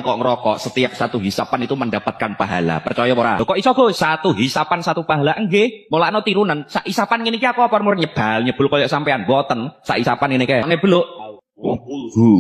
kok ngerokok, setiap satu hisapan itu mendapatkan pahala. Percaya ora? Kok iso Gus? Satu hisapan satu pahala nggih. Mulakno tirunan. Sak hisapan ngene iki aku apa mur nyebul koyo sampean boten. Sak hisapan ngene iki. Ngebeluk.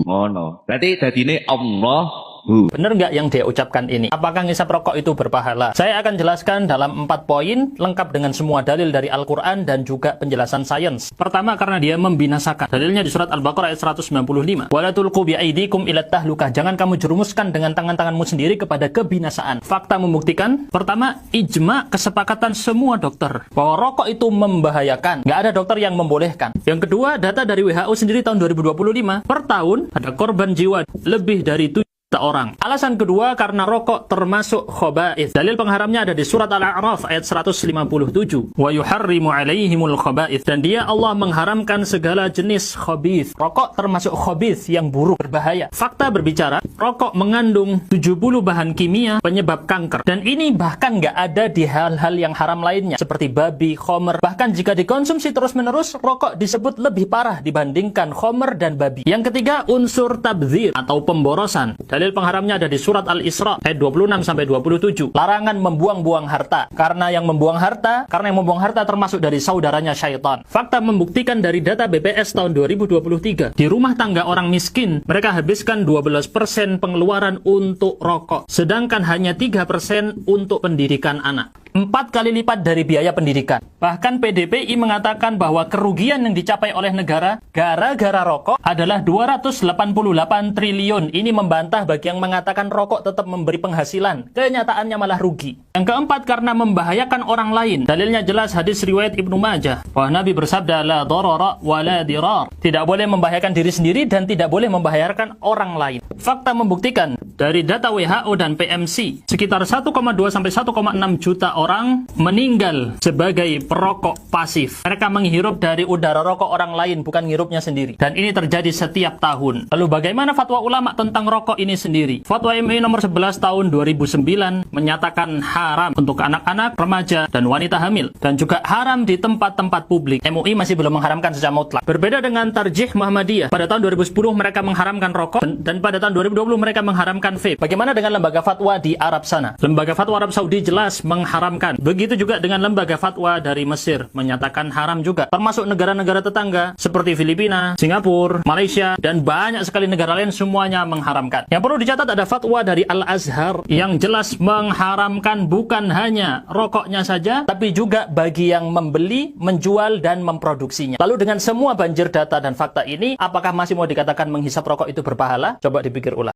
Ngono. Berarti dadine Allah. Benar nggak yang dia ucapkan ini? Apakah ngisap rokok itu berpahala? Saya akan jelaskan dalam 4 poin, lengkap dengan semua dalil dari Al-Quran dan juga penjelasan sains. Pertama, karena dia membinasakan. Dalilnya di surat Al-Baqarah ayat 195. Wala tulqu bi'aidikum ila tahlukah. Jangan kamu jerumuskan dengan tangan-tanganmu sendiri kepada kebinasaan. Fakta membuktikan. Pertama, ijma kesepakatan semua dokter bahwa rokok itu membahayakan. Nggak ada dokter yang membolehkan. Yang kedua, data dari WHO sendiri tahun 2025. Per tahun ada korban jiwa lebih dari 7 orang. Alasan kedua karena rokok termasuk khaba'ith. Dalil pengharamnya ada di surat Al-A'raf ayat 157. Wa yuharrimu 'alaihimul khaba'ith. Dan dia Allah mengharamkan segala jenis khabith. Rokok termasuk khabith yang buruk, berbahaya. Fakta berbicara, rokok mengandung 70 bahan kimia penyebab kanker. Dan ini bahkan nggak ada di hal-hal yang haram lainnya seperti babi, khomer. Bahkan jika dikonsumsi terus-menerus, rokok disebut lebih parah dibandingkan khomer dan babi. Yang ketiga, unsur tabdzir atau pemborosan. Dalil pengharamnya ada di surat Al-Isra ayat 26-27. Larangan membuang-buang harta. Karena yang membuang harta termasuk dari saudaranya syaitan. Fakta membuktikan dari data BPS tahun 2023. Di rumah tangga orang miskin, mereka habiskan 12% pengeluaran untuk rokok. Sedangkan hanya 3% untuk pendidikan anak. 4 kali lipat dari biaya pendidikan. Bahkan PDPI mengatakan bahwa kerugian yang dicapai oleh negara gara-gara rokok adalah 288 triliun. Ini membantah bagi yang mengatakan rokok tetap memberi penghasilan. Kenyataannya malah rugi. Yang keempat, karena membahayakan orang lain. Dalilnya jelas hadis riwayat Ibnu Majah. Bahwa Nabi bersabda, la darara wa la dirar. Tidak boleh membahayakan diri sendiri dan tidak boleh membahayakan orang lain. Fakta membuktikan dari data WHO dan PMC, sekitar 1,2-1,6 juta orang meninggal sebagai perokok pasif. Mereka menghirup dari udara rokok orang lain, bukan ngirupnya sendiri. Dan ini terjadi setiap tahun. Lalu bagaimana fatwa ulama tentang rokok ini sendiri? Fatwa MUI nomor 11 tahun 2009 menyatakan haram untuk anak-anak, remaja, dan wanita hamil. Dan juga haram di tempat-tempat publik. MUI masih belum mengharamkan secara mutlak. Berbeda dengan Tarjih Muhammadiyah. Pada tahun 2010 mereka mengharamkan rokok, dan pada tahun 2020 mereka mengharamkan vape. Bagaimana dengan lembaga fatwa di Arab sana? Lembaga fatwa Arab Saudi jelas mengharamkan. Begitu juga dengan lembaga fatwa dari Mesir, menyatakan haram juga. Termasuk negara-negara tetangga seperti Filipina, Singapura, Malaysia, dan banyak sekali negara lain semuanya mengharamkan. Yang perlu dicatat ada fatwa dari Al-Azhar yang jelas mengharamkan bukan hanya rokoknya saja, tapi juga bagi yang membeli, menjual, dan memproduksinya. Lalu dengan semua banjir data dan fakta ini, apakah masih mau dikatakan menghisap rokok itu berpahala? Coba dipikir ulang.